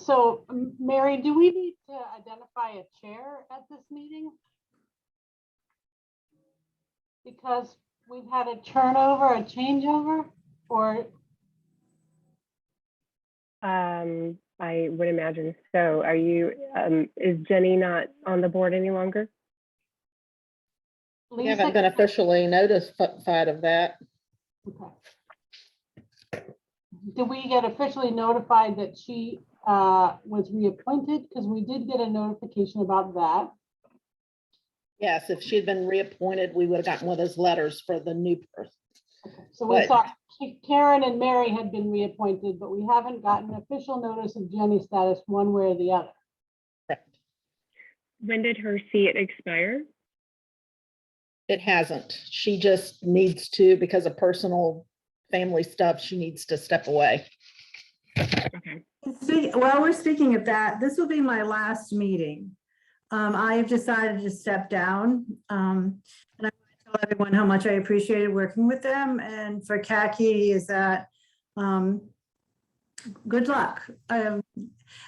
So Mary, do we need to identify a chair at this meeting? Because we've had a turnover, a changeover, or? I would imagine so. Are you, is Jenny not on the board any longer? We haven't been officially notified of that. Okay. Did we get officially notified that she was reappointed? Because we did get a notification about that. Yes, if she had been reappointed, we would have gotten one of those letters for the new person. Okay. So we thought Karen and Mary had been reappointed, but we haven't gotten official notice of Jenny's status one way or the other. Correct. When did her seat expire? It hasn't. She just needs to, because of personal family stuff, she needs to step away. Okay. While we're speaking of that, this will be my last meeting. I have decided to step down. And I want to tell everyone how much I appreciated working with them. And for Kaki is that good luck. And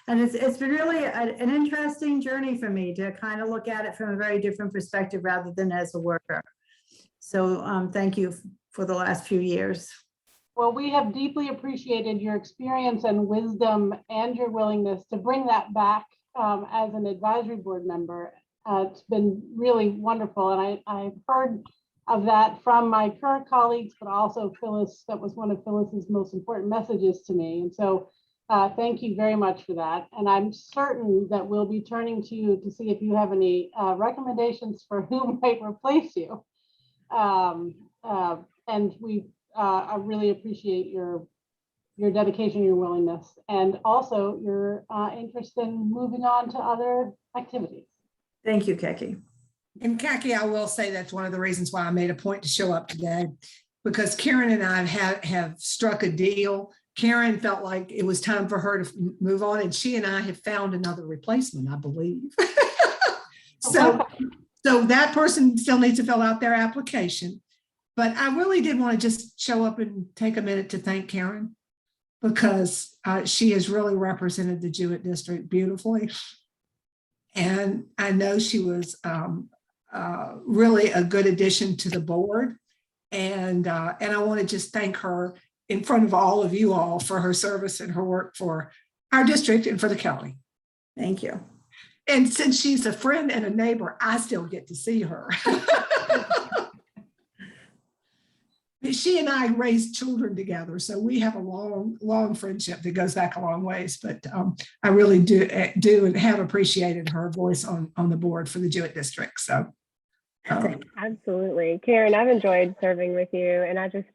it's been really an interesting journey for me to kind of look at it from a very different perspective rather than as a worker. So thank you for the last few years. Well, we have deeply appreciated your experience and wisdom and your willingness to bring that back as an advisory board member. It's been really wonderful. And I've heard of that from my current colleagues, but also Phyllis. That was one of Phyllis's most important messages to me. And so thank you very much for that. And I'm certain that we'll be turning to you to see if you have any recommendations for who might replace you. And I really appreciate your dedication, your willingness, and also your interest in moving on to other activities. Thank you, Kaki. And Kaki, I will say that's one of the reasons why I made a point to show up today, because Karen and I have struck a deal. Karen felt like it was time for her to move on, and she and I have found another replacement, I believe. So that person still needs to fill out their application. But I really did want to just show up and take a minute to thank Karen, because she has really represented the Jewett district beautifully. And I know she was really a good addition to the board. And I want to just thank her in front of all of you all for her service and her work for our district and for the county. Thank you. And since she's a friend and a neighbor, I still get to see her. She and I raised children together, so we have a long friendship that goes back a long ways. But I really do and have appreciated her voice on the board for the Jewett district. So absolutely, Karen, I've enjoyed serving with you, and I just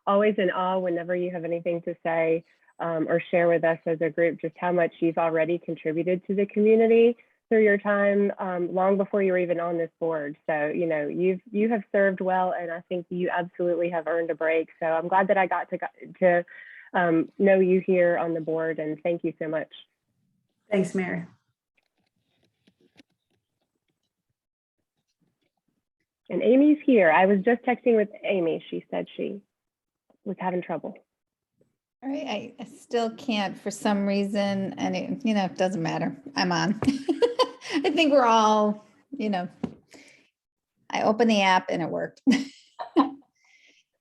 always in awe whenever you have anything to say or share with us as a group, just how much you've already contributed to the community through your time long before you were even on this board. So, you know, you have served well, and I think you absolutely have earned a break. So I'm glad that I got to know you here on the board, and thank you so much. Thanks, Mary. And Amy's here. I was just texting with Amy. She said she was having trouble. All right, I still can't for some reason, and it doesn't matter. I'm on. I think we're all, I opened the app and it worked. Well,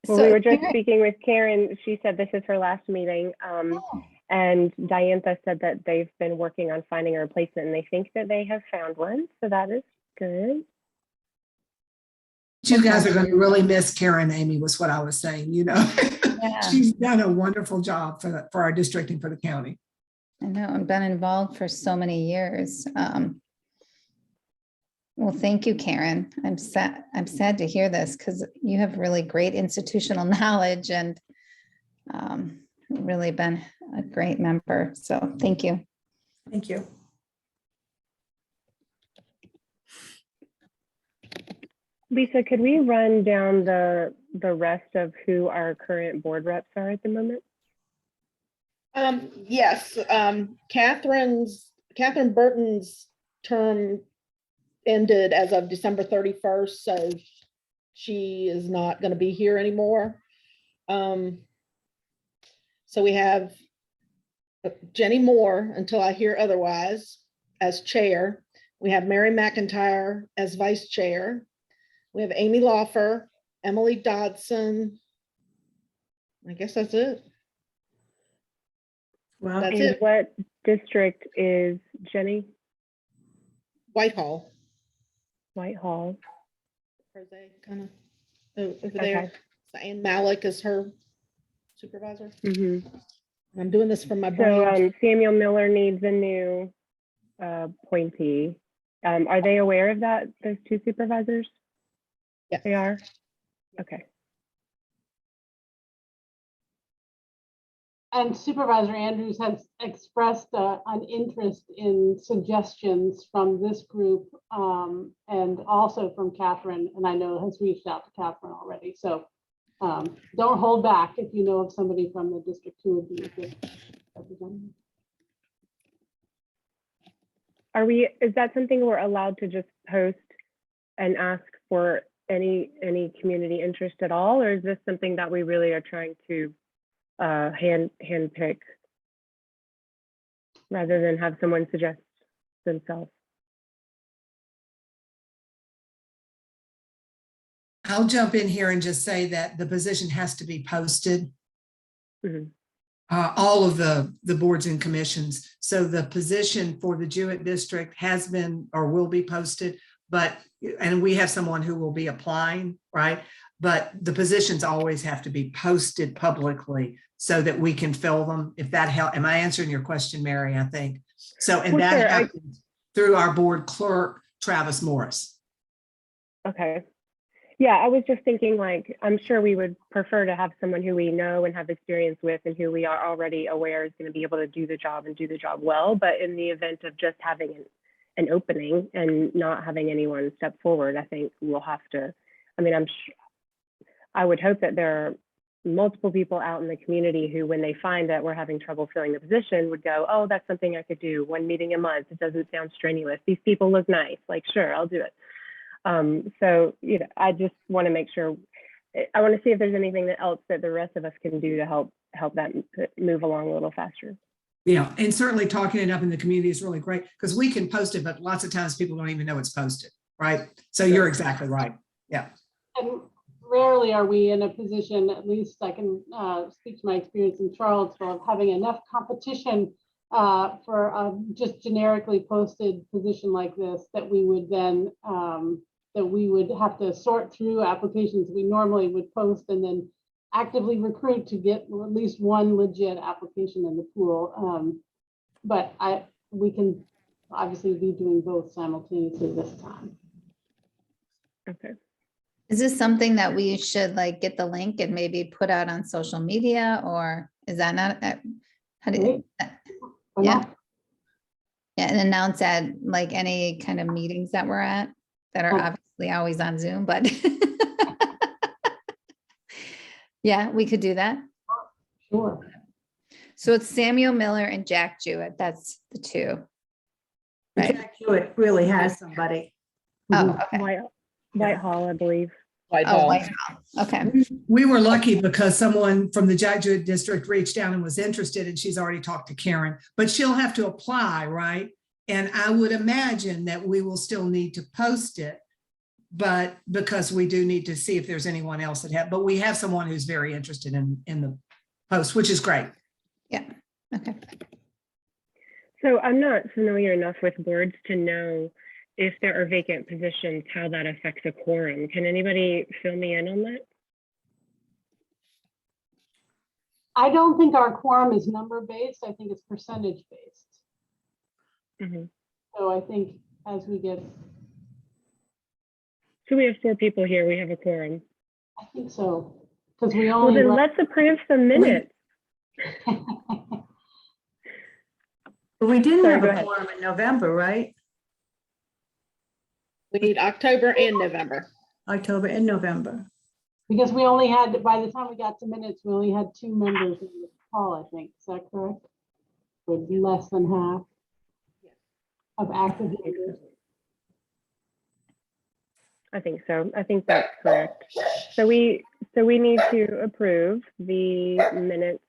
we were just speaking with Karen. She said this is her last meeting. And Diantha said that they've been working on finding a replacement, and they think that they have found one. So that is good. you guys are going to really miss Karen, Amy, was what I was saying. Yeah. She's done a wonderful job for our district and for the county. I know, I've been involved for so many years. Well, thank you, Karen. I'm sad to hear this, because you have really great institutional knowledge and really been a great member. So thank you. Thank you. Lisa, could we run down the rest of who our current board reps are at the moment? Yes, Catherine Burton's term ended as of December 31st, so she is not going to be here anymore. So we have Jenny Moore, until I hear otherwise, as chair. We have Mary McIntyre as vice chair. We have Amy Lawfer, Emily Dodson. I guess that's it. Well, That's And it. what district is Jenny? Whitehall. Whitehall. Kind of over there. And Malik is her supervisor. Mhm. I'm doing this from my So brain. Samuel Miller needs a new appointee. Are they aware of that, those two supervisors? Yes. They are? Okay. And Supervisor Andrews has expressed an interest in suggestions from this group and also from Catherine, and I know has reached out to Catherine already. So don't hold back if you know of somebody from the district who would be a good representative. Is that something we're allowed to just post and ask for any community interest at all? Or is this something that we really are trying to hand pick rather than have someone suggest themselves? I'll jump in here and just say that the position has to be posted. Mhm. All of the boards and commissions. So the position for the Jewett district has been or will be posted, and we have someone who will be applying, right? But the positions always have to be posted publicly so that we can fill them. If that help, am I answering your question, Mary? I think so. And Well, that sure, happens through our board clerk, Travis Morris. Okay. Yeah, I was just thinking, like, I'm sure we would prefer to have someone who we know and have experience with and who we are already aware is going to be able to do the job and do the job well. But in the event of just having an opening and not having anyone step forward, I think we'll have to, I mean, I would hope that there are multiple people out in the community who, when they find that we're having trouble filling the position, would go, oh, that's something I could do. One meeting a month. It doesn't sound strenuous. These people look nice. Like, sure, I'll do it. So, you know, I just want to make sure, I want to see if there's anything else that the rest of us can do to help that move along a little faster. Yeah, and certainly talking it up in the community is really great because we can post it, but lots of times people don't even know it's posted, right? So you're exactly right. Yeah. And rarely are we in a position, at least I can speak to my experience in Charlottesville, of having enough competition for a just generically posted position like this that we would then that we would have to sort through applications we normally would post and then actively recruit to get at least one legit application in the pool. But we can obviously be doing both simultaneously this time. Okay. Is this something that we should like get the link and maybe put out on social media, or is that not? How do you? Yeah. Yeah, and announce at like any kind of meetings that we're at that are obviously always on Zoom, but yeah, we could do that. Sure. So it's Samuel Miller and Jack Jewett. That's the two. Right. Jack Jewett really has somebody. Oh, okay. Whitehall, I believe. Oh, Whitehall. Okay. We were lucky because someone from the Jack Jewett district reached out and was interested, and she's already talked to Karen, but she'll have to apply, right? And I would imagine that we will still need to post it, but because we do need to see if there's anyone else but we have someone who's very interested in the post, which is great. Yeah. Okay. So I'm not familiar enough with boards to know if there are vacant positions, how that affects a quorum. Can anybody fill me in on that? I don't think our quorum is number based. I think it's percentage based. Mm-hmm. So I think as we get. So we have 4 people here. We have a quorum. I think so. Because we only. Well, then let's approve some minutes. But we didn't Sorry, have go a ahead. quorum in November, right? We need October and November. October and November. Because we only had, by the time we got to minutes, we only had 2 members in the call, I think. Is that correct? Would be less than half of active members. I think so. I think that's correct. So we need to approve the minutes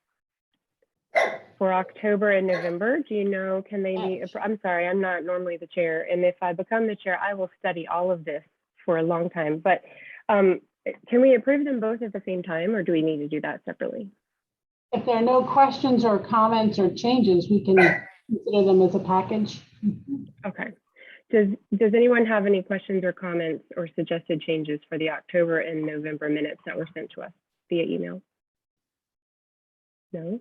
for October and November, do you know, can they be, I'm sorry, I'm not normally the chair. And if I become the chair, I will study all of this for a long time. But can we approve them both at the same time, or do we need to do that separately? If there are no questions or comments or changes, we can consider them as a package. Okay. Does anyone have any questions or comments or suggested changes for the October and November minutes that were sent to us via email? No?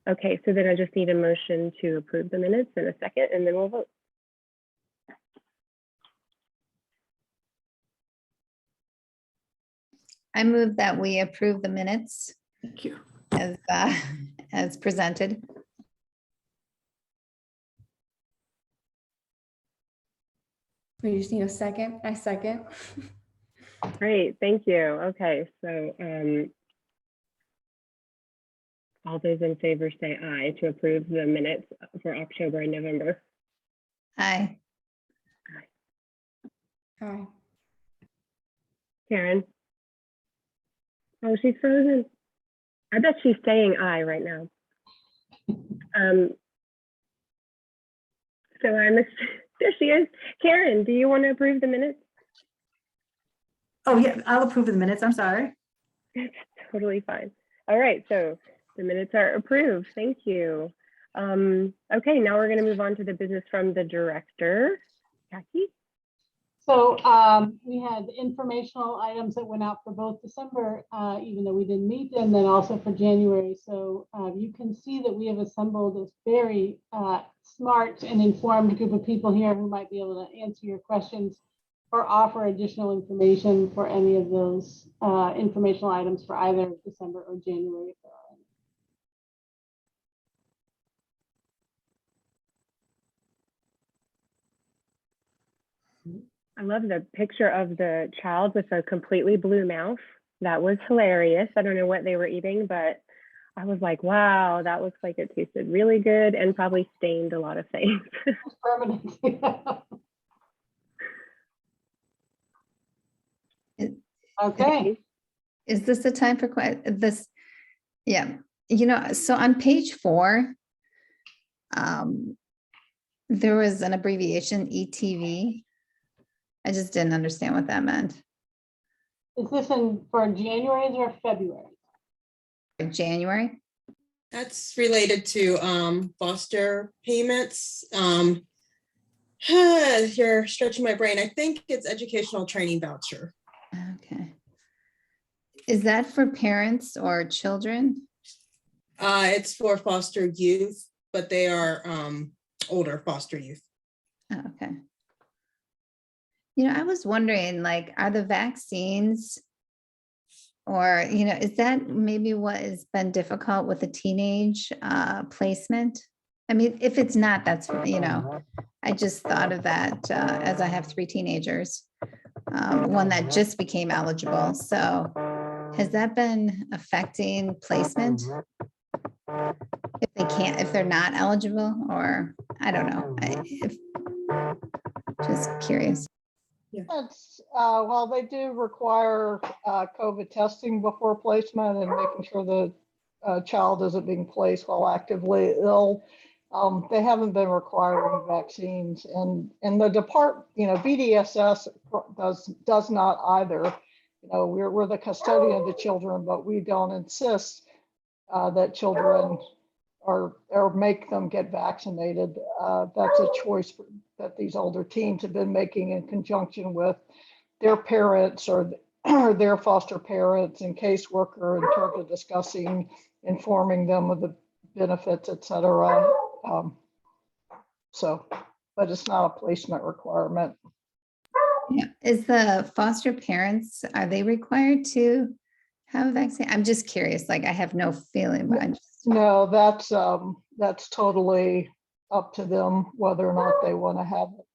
Okay, so then I just need a motion to approve the minutes in a second, and then we'll vote. I move that we approve the minutes Thank you. as presented. We just need a second. I second. Great, thank you. Okay, so all those in favor say aye to approve the minutes for October and November. Aye. Aye. Karen? Oh, she's frozen. I bet she's saying aye right now. So there she is. Karen, do you want to approve the minutes? Oh, yeah, I'll approve of the minutes. I'm sorry. It's totally fine. All right, so the minutes are approved. Thank you. Okay, now we're going to move on to the business from the director. Jackie? So we had informational items that went out for both December, even though we didn't meet, and then also for January. So you can see that we have assembled this very smart and informed group of people here who might be able to answer your questions or offer additional information for any of those informational items for either December or January. If there are any. I love the picture of the child with a completely blue mouth. That was hilarious. I don't know what they were eating, but I was like, wow, that looks like it tasted really good and probably stained a lot of things. Permanent. Okay. Is this the time for this? Yeah, so on page 4, there was an abbreviation ETV. I just didn't understand what that meant. Is this for January or February? January? That's related to foster payments. You're stretching my brain. I think it's educational training voucher. Okay. Is that for parents or children? It's for foster youth, but they are older foster youth. Oh, okay. I was wondering, like, are the vaccines or, is that maybe what has been difficult with the teenage placement? I mean, if it's not, that's, I just thought of that as I have 3 teenagers, one that just became eligible. So has that been affecting placement? If they're not eligible, or I don't know. Just curious. That's, well, they do require COVID testing before placement and making sure the child isn't being placed while actively ill. They haven't been requiring vaccines, and the BDSS does not either. We're the custodian of the children, but we don't insist that children or make them get vaccinated. That's a choice that these older teens have been making in conjunction with their parents or their foster parents and caseworker in terms of discussing, informing them of the benefits, et cetera. But it's not a placement requirement. Yeah. Is the foster parents, are they required to have a vaccine? I'm just curious, like I have no feeling, but I just. No, that's totally up to them whether or not they want to have it.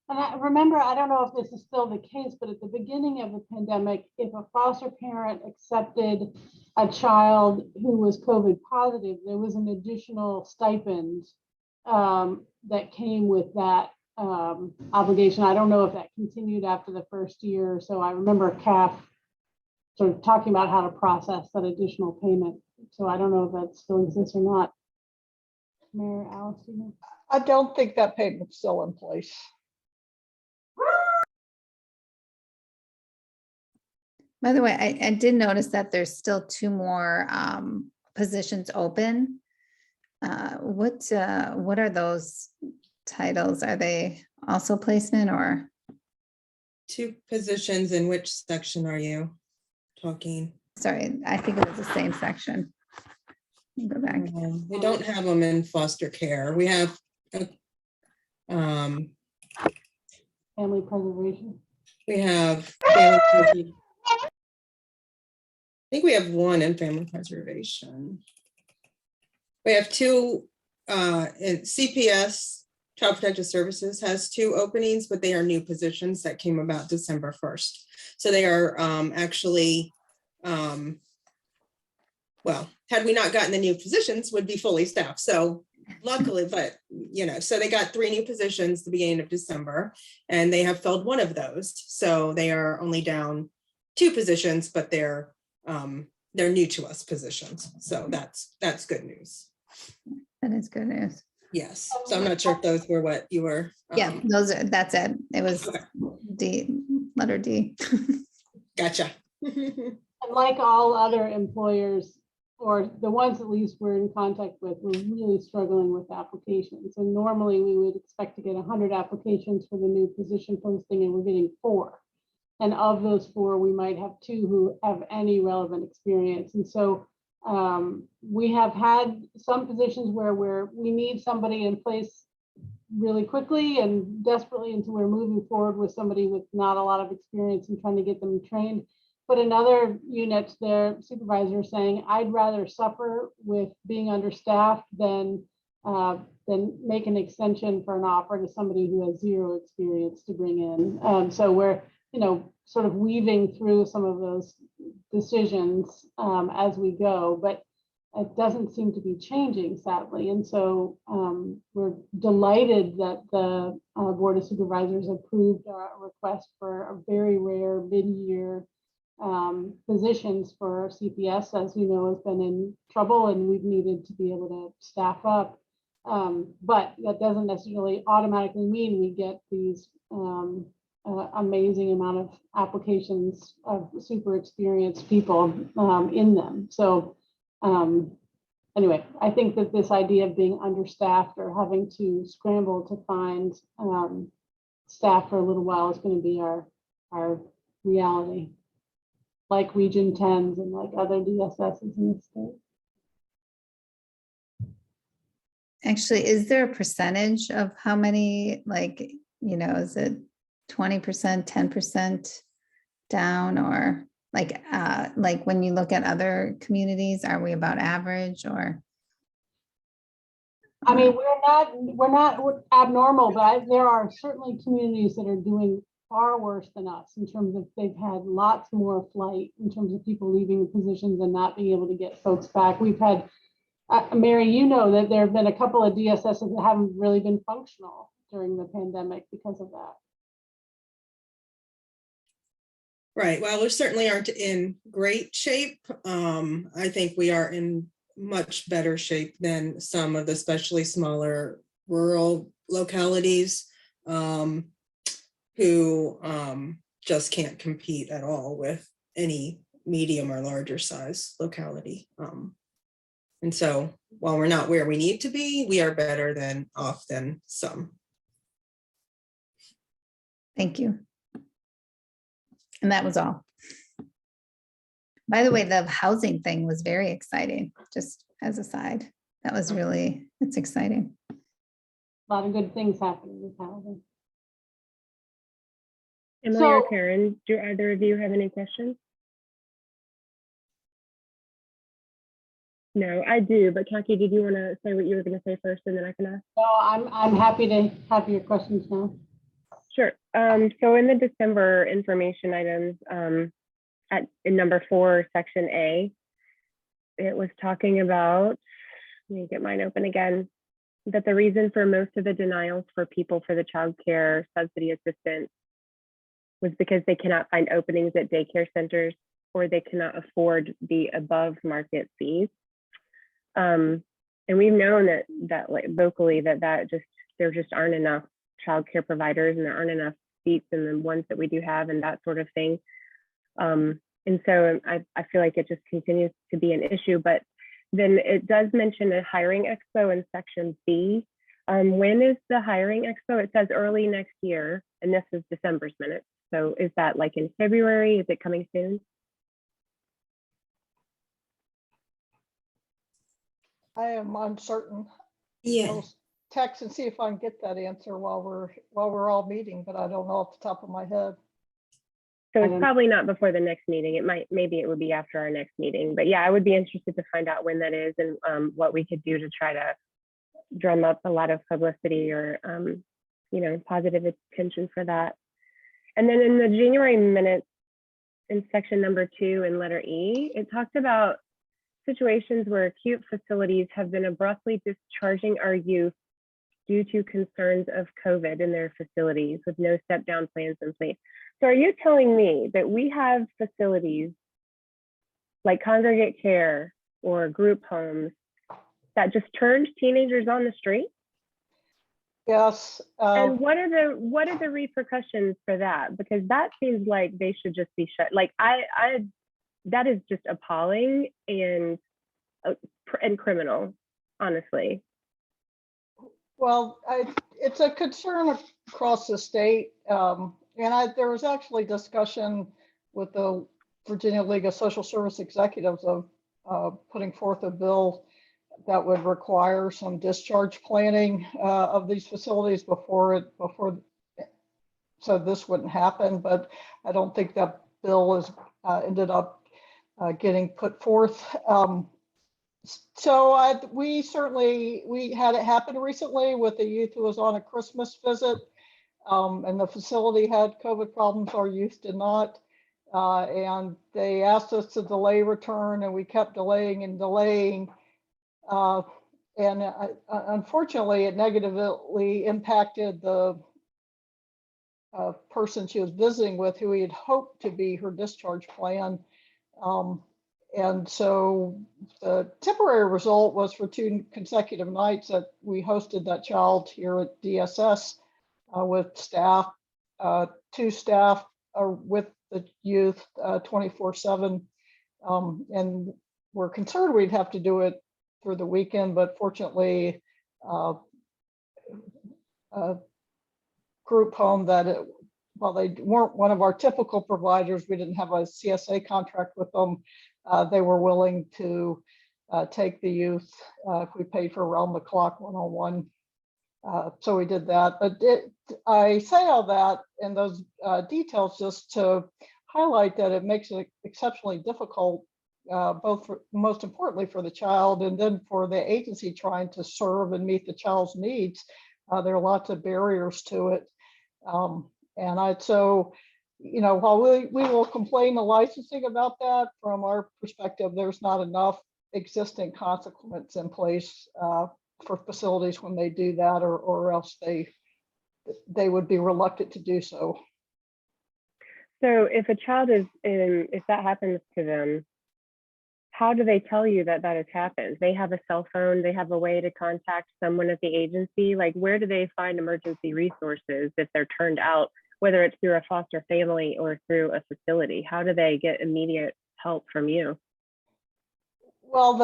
And I remember, I don't know if this is still the case, but at the beginning of the pandemic, if a foster parent accepted a child who was COVID positive, there was an additional stipend that came with that obligation. I don't know if that continued after the first year or so. I remember CAF sort of talking about how to process that additional payment. So I don't know if that still exists or not. Mayor Alice, do you know? I don't think that payment's still in place. By the way, I did notice that there's still 2 more positions open. What are those titles? Are they also placement or? 2 positions. In which section are you talking? Sorry, I think it was the same section. Let me go back. We don't have them in foster care. We have um, Family preservation. we have family preservation. I think we have 1 in family preservation. We have 2 in CPS, Child Protective Services has 2 openings, but they are new positions that came about December 1st. So they are actually, well, had we not gotten the new positions, would be fully staffed. So luckily, but so they got 3 new positions the beginning of December, and they have filled 1 of those. So they are only down 2 positions, but they're new to us positions. So that's good news. That is good news. Yes. So I'm not sure if those were what you were. Yeah, that's it. It was Okay. D, letter D. Gotcha. And like all other employers, or the ones at least we're in contact with, we're really struggling with applications. And normally we would expect to get 100 applications for the new position posting, and we're getting 4. And of those 4, we might have 2 who have any relevant experience. And so we have had some positions where we need somebody in place really quickly and desperately, and so we're moving forward with somebody with not a lot of experience and trying to get them trained. But in other units, their supervisor is saying, I'd rather suffer with being understaffed than make an extension for an offer to somebody who has 0 experience to bring in. So we're sort of weaving through some of those decisions as we go, but it doesn't seem to be changing, sadly. And so we're delighted that the Board of Supervisors approved our request for a very rare mid-year positions for CPS, as you know, has been in trouble, and we've needed to be able to staff up. But that doesn't necessarily automatically mean we get these amazing amount of applications of super experienced people in them. So anyway, I think that this idea of being understaffed or having to scramble to find staff for a little while is going to be our reality, like Region 10s and like other DSSs in the state. Actually, is there a percentage of how many, is it 20%, 10% down, or like when you look at other communities, are we about average, or? I mean, we're not abnormal, but there are certainly communities that are doing far worse than us in terms of they've had lots more flight in terms of people leaving the positions and not being able to get folks back. We've had, Mary, that there have been a couple of DSSs that haven't really been functional during the pandemic because of that. Right. Well, we certainly aren't in great shape. I think we are in much better shape than some of the especially smaller rural localities who just can't compete at all with any medium or larger size locality. And so while we're not where we need to be, we are better than off than some. Thank you. And that was all. By the way, the housing thing was very exciting, just as a side. That was really, it's exciting. A lot of good things happening with housing. Emily or Karen, do either of you have any questions? No, I do, but Khaki, did you want to say what you were going to say first, and then I can ask? No, I'm happy to have your questions now. Sure. So in the December information items, in number 4, section A, it was talking about, let me get mine open again, that the reason for most of the denials for people for the child care subsidy assistance was because they cannot find openings at daycare centers, or they cannot afford the above market fees. And we've known that like locally that just there just aren't enough childcare providers, and there aren't enough seats in the ones that we do have, and that sort of thing. And so I feel like it just continues to be an issue. But then it does mention a hiring expo in section B. When is the hiring expo? It says early next year, and this is December's minutes. So is that like in February? Is it coming soon? I am uncertain. Yeah. I'll text and see if I can get that answer while we're all meeting, but I don't know off the top of my head. So it's probably not before the next meeting. Maybe it would be after our next meeting. But yeah, I would be interested to find out when that is, and what we could do to try to drum up a lot of publicity or positive attention for that. And then in the January minutes, in section number 2 in letter E, it talked about situations where acute facilities have been abruptly discharging our youth due to concerns of COVID in their facilities with no step down plans in place. So are you telling me that we have facilities like congregate care or group homes that just turned teenagers on the street? Yes. And what are the repercussions for that? Because that seems like they should just be shut. Like that is just appalling and criminal, honestly. Well, it's a concern across the state. There was actually discussion with the Virginia League of Social Service Executives of putting forth a bill that would require some discharge planning of these facilities so this wouldn't happen. But I don't think that bill is ended up getting put forth. We had it happen recently with a youth who was on a Christmas visit, and the facility had COVID problems. Our youth did not, and they asked us to delay return, and we kept delaying and delaying. Unfortunately, it negatively impacted the person she was visiting with, who we had hoped to be her discharge plan. And so the temporary result was for 2 consecutive nights that we hosted that child here at DSS with staff, 2 staff with the youth 24/7. And we're concerned we'd have to do it through the weekend, but fortunately, a group home while they weren't one of our typical providers, we didn't have a CSA contract with them. They were willing to take the youth if we paid for around the clock one-on-one. So we did that. But I say all that and those details just to highlight that it makes it exceptionally difficult, most importantly for the child, and then for the agency trying to serve and meet the child's needs. There are lots of barriers to it. While we will complain the licensing about that, from our perspective, there's not enough existing consequence in place for facilities when they do that, or else they would be reluctant to do so. So if a child if that happens to them, how do they tell you that has happened? They have a cell phone, they have a way to contact someone at the agency. Like, where do they find emergency resources if they're turned out, whether it's through a foster family or through a facility? How do they get immediate help from you? Well,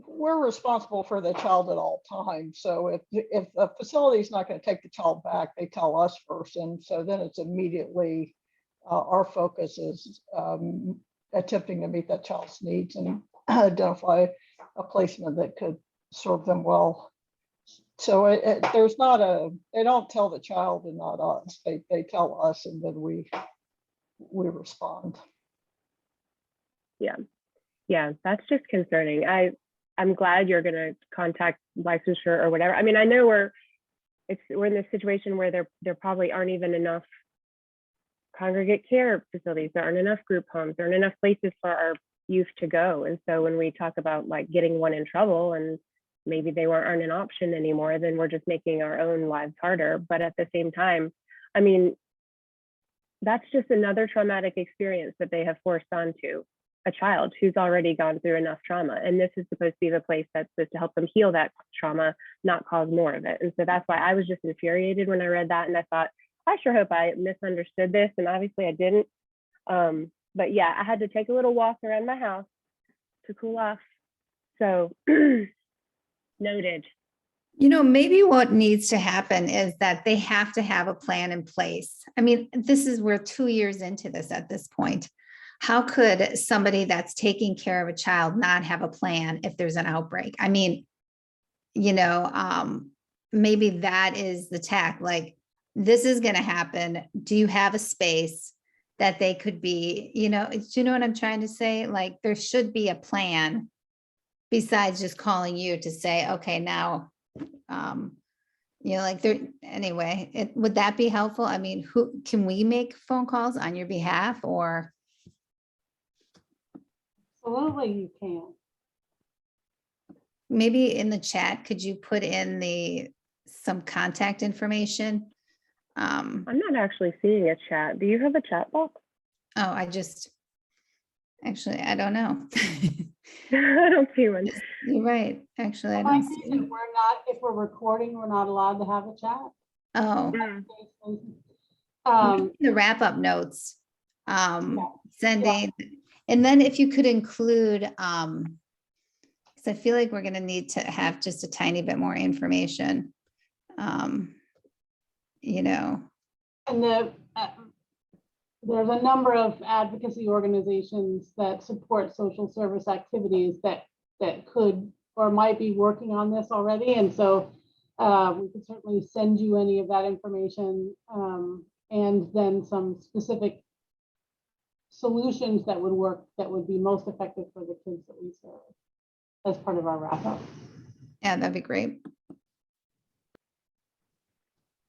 we're responsible for the child at all times. So if the facility is not going to take the child back, they tell us first, and so then it's immediately our focus is attempting to meet that child's needs and identify a placement that could serve them well. So there's not they don't tell the child and not us. They tell us, and then we respond. Yeah, that's just concerning. I'm glad you're going to contact licensure or whatever. I mean, I know we're in this situation where there probably aren't even enough congregate care facilities. There aren't enough group homes. There aren't enough places for our youth to go. And so when we talk about like getting one in trouble and maybe they aren't an option anymore, then we're just making our own lives harder. But at the same time, I mean, that's just another traumatic experience that they have forced onto a child who's already gone through enough trauma. And this is supposed to be the place that's supposed to help them heal that trauma, not cause more of it. And so that's why I was just infuriated when I read that. And I thought, I sure hope I misunderstood this. And obviously I didn't. But yeah, I had to take a little walk around my house to cool off. So noted. You know, maybe what needs to happen is that they have to have a plan in place. I mean, we're 2 years into this at this point. How could somebody that's taking care of a child not have a plan if there's an outbreak? I mean, you know, maybe that is the tack, like, this is going to happen. Do you have a space that they could be, you know, do you know what I'm trying to say? Like, there should be a plan besides just calling you to say, okay, now, you know, like there, anyway, would that be helpful? I mean, can we make phone calls on your behalf, or? Absolutely, you can. Maybe in the chat, could you put in some contact information? I'm not actually seeing a chat. Do you have a chat box? Oh, actually, I don't know. I don't see one. You're right. Actually, I Might don't be see. that we're not, if we're recording, we're not allowed to have a chat. Oh, the wrap-up notes, sending, and then if you could include, because I feel like we're going to need to have just a tiny bit more information. You know. And there's a number of advocacy organizations that support social service activities that could or might be working on this already. And so we could certainly send you any of that information, and then some specific solutions that would work, that would be most effective for the kids that we serve as part of our wrap up. Yeah, that'd be great.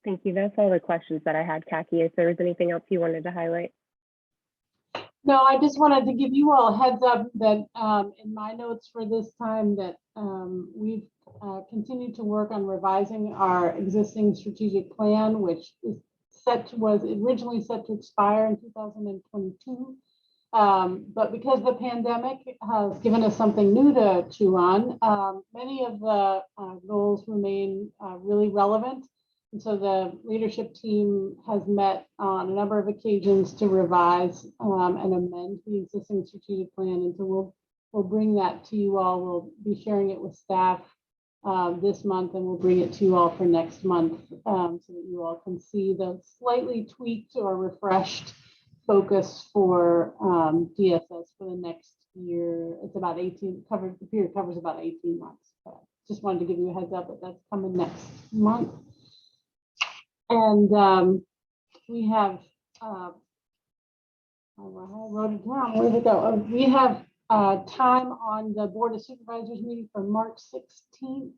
Thank you. That's all the questions that I had, Khaki. If there was anything else you wanted to highlight. No, I just wanted to give you all a heads up that in my notes for this time that we've continued to work on revising our existing strategic plan, which was originally set to expire in 2022. But because the pandemic has given us something new to chew on, many of the goals remain really relevant. And so the leadership team has met on a number of occasions to revise and amend the existing strategic plan. And so we'll bring that to you all. We'll be sharing it with staff this month, and we'll bring it to you all for next month so that you all can see the slightly tweaked or refreshed focus for DSS for the next year. It's about 18, the period covers about 18 months. But just wanted to give you a heads up that that's coming next month. And we have, I wrote it down, where'd it go? We have time on the Board of Supervisors meeting for March 16th.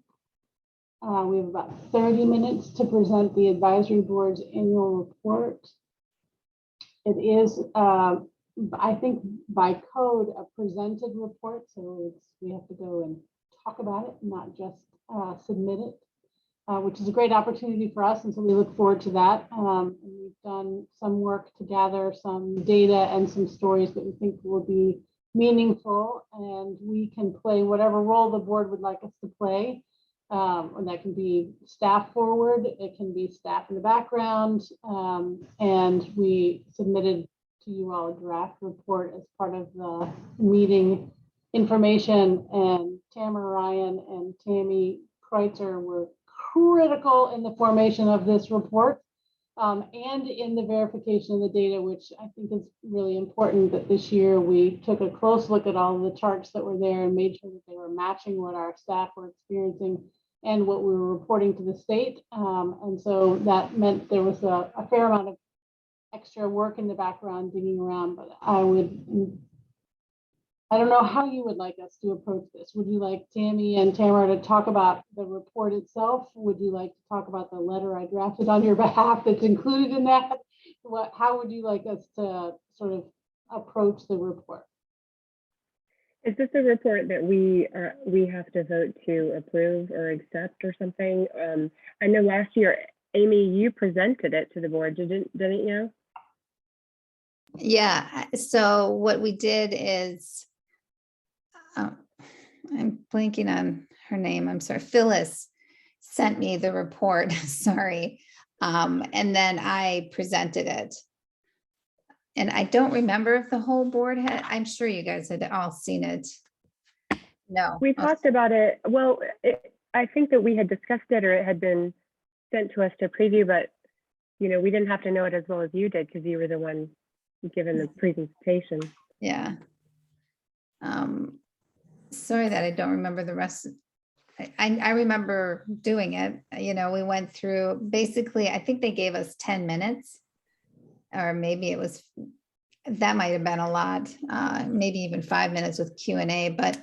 We have about 30 minutes to present the advisory board's annual report. It is, I think by code, a presented report. So we have to go and talk about it, not just submit it. Which is a great opportunity for us, and so we look forward to that. And we've done some work to gather some data and some stories that we think will be meaningful, and we can play whatever role the board would like us to play. And that can be staff forward, it can be staff in the background, and we submitted to you all a draft report as part of the meeting information, and Tamara Ryan and Tammy Kreitzer were critical in the formation of this report and in the verification of the data, which I think is really important. That this year we took a close look at all of the charts that were there and made sure that they were matching what our staff were experiencing and what we were reporting to the state. And so that meant there was a fair amount of extra work in the background digging around, but I don't know how you would like us to approach this. Would you like Tammy and Tamara to talk about the report itself? Would you like to talk about the letter I drafted on your behalf that's included in that? How would you like us to sort of approach the report? Is this a report that we have to vote to approve or accept or something? I know last year, Amy, you presented it to the board, didn't you? Yeah, so what we did is, I'm blanking on her name, I'm sorry, Phyllis sent me the report, sorry. And then I presented it. And I don't remember if the whole board had, I'm sure you guys had all seen it. No. We Oh, talked about it. Well, I think that we had discussed it, or it had been sent to us to preview, but we didn't have to know it as well as you did because you were the one given the presentation. yeah. Sorry that I don't remember the rest. I remember doing it, we went through, basically, I think they gave us 10 minutes. Or maybe it was, that might have been a lot, maybe even 5 minutes with Q&A, but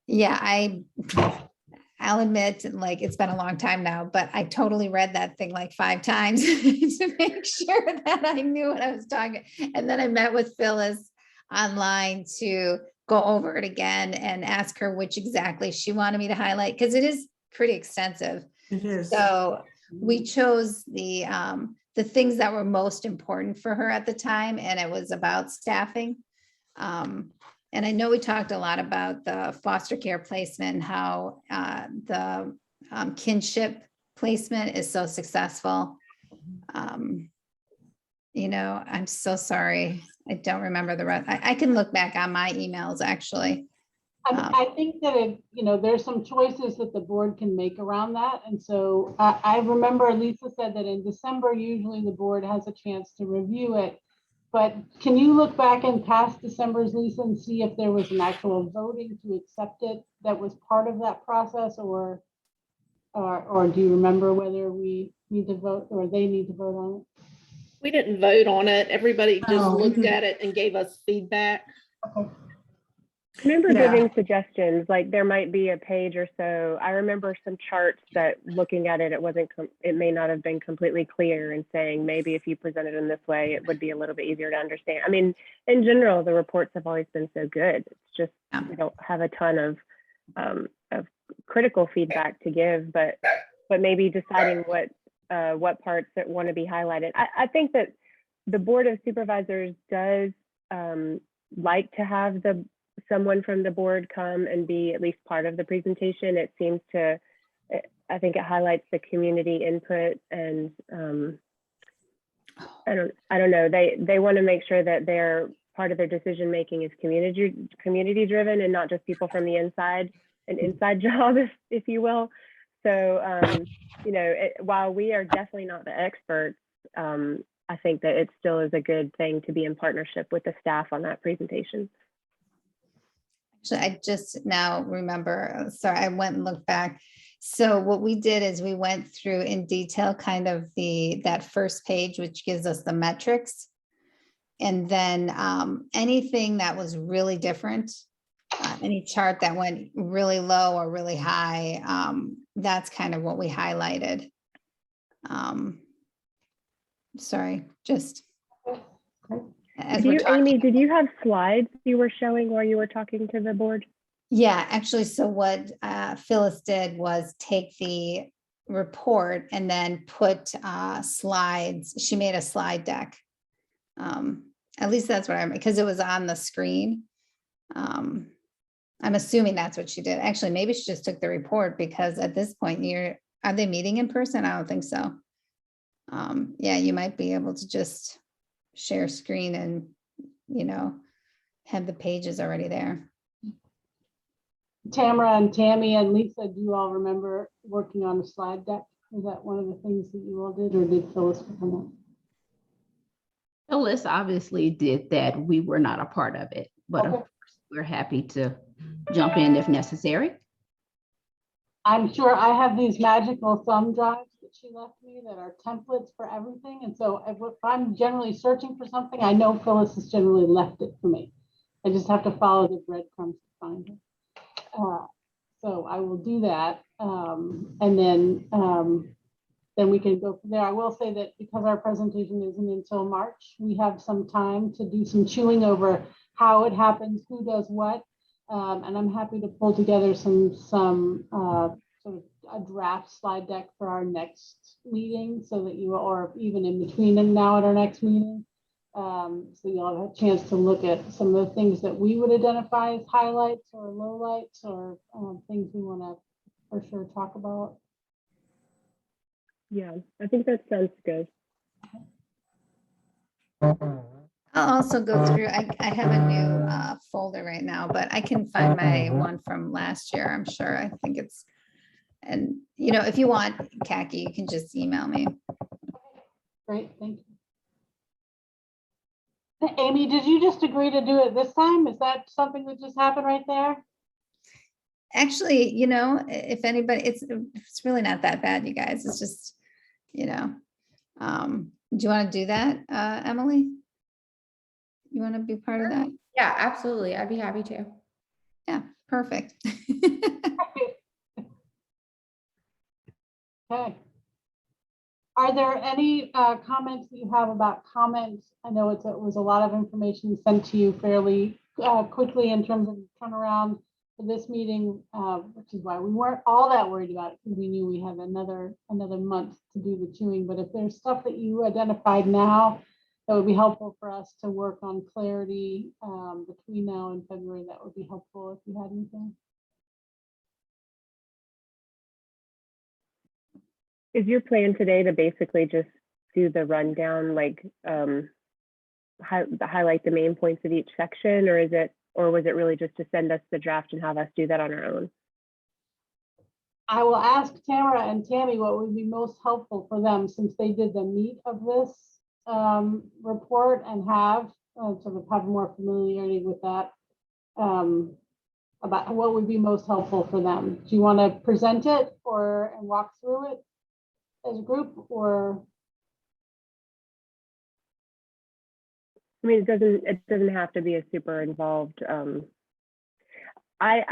yeah, I'll admit, like, it's been a long time now, but I totally read that thing like 5 times to make sure that I knew what I was talking. And then I met with Phyllis online to go over it again and ask her which exactly she wanted me to highlight, because it is pretty extensive. It is. So we chose the things that were most important for her at the time, and it was about staffing. And I know we talked a lot about the foster care placement, how the kinship placement is so successful. I'm so sorry. I don't remember the rest. I can look back on my emails, actually. I think that there's some choices that the board can make around that. And so I remember Lisa said that in December, usually the board has a chance to review it. But can you look back in past December's, Lisa, and see if there was an actual voting to accept it that was part of that process, or do you remember whether we need to vote or they need to vote on it? We didn't vote on it. Everybody just Oh, we looked did. at it and gave us feedback. Okay. I remember Yeah. giving suggestions, like there might be a page or so. I remember some charts that looking at it, it may not have been completely clear, and saying maybe if you present it in this way, it would be a little bit easier to understand. I mean, in general, the reports have always been so good. It's just, we don't have a ton of critical feedback to give, but maybe deciding what parts that want to be highlighted. I think that the Board of Supervisors does like to have someone from the board come and be at least part of the presentation. It seems to, I think it highlights the community input, and I don't know. They want to make sure that they're part of their decision making is community driven and not just people from the inside, an inside job, if you will. So while we are definitely not the experts, I think that it still is a good thing to be in partnership with the staff on that presentation. Actually, I just now remember, sorry, I went and looked back. So what we did is we went through in detail kind of that first page, which gives us the metrics. And then anything that was really different, any chart that went really low or really high, that's kind of what we highlighted. Sorry, just. Amy, did you have slides you were showing while you were talking to the board? Yeah, actually, so what Phyllis did was take the report and then put slides. She made a slide deck. At least that's what I remember, because it was on the screen. I'm assuming that's what she did. Actually, maybe she just took the report, because at this point, are they meeting in person? I don't think so. Yeah, you might be able to just share screen and, have the pages already there. Tamara and Tammy and Lisa, do you all remember working on a slide deck? Was that one of the things that you all did, or did Phyllis come up? Phyllis obviously did that. We were not a part of it, but Okay. of course we're happy to jump in if necessary. I'm sure I have these magical thumb drives that she left me that are templates for everything. And so if I'm generally searching for something, I know Phyllis has generally left it for me. I just have to follow the breadcrumbs to find it. So I will do that. And then we can go from there. I will say that because our presentation isn't until March, we have some time to do some chewing over how it happens, who does what. And I'm happy to pull together some sort of a draft slide deck for our next meeting, so that or even in between and now at our next meeting, So you'll have a chance to look at some of the things that we would identify as highlights or lowlights or things we want to for sure talk about. Yeah, I think that sounds good. I'll also go through, I have a new folder right now, but I can find my one from last year, I'm sure. I think it's, and you know, if you want, Khaki, you can just email me. Great, thank you. Amy, did you just agree to do it this time? Is that something that just happened right there? Actually, you know, if anybody, it's really not that bad, you guys. It's just, you know, do you want to do that, Emily? You want to be part of that? Yeah, absolutely. I'd be happy to. Yeah, perfect. Okay. Are there any comments that you have about comments? I know it was a lot of information sent to you fairly quickly in terms of turnaround for this meeting, which is why we weren't all that worried about it because we knew we had another month to do the chewing. But if there's stuff that you identified now that would be helpful for us to work on clarity between now and February, that would be helpful if you had anything. Is your plan today to basically just do the rundown, like highlight the main points of each section, or was it really just to send us the draft and have us do that on our own? I will ask Tamara and Tammy what would be most helpful for them since they did the meat of this report and have sort of have more familiarity with that about what would be most helpful for them. Do you want to present it and walk through it as a group, or? I mean, it doesn't have to be a super involved. I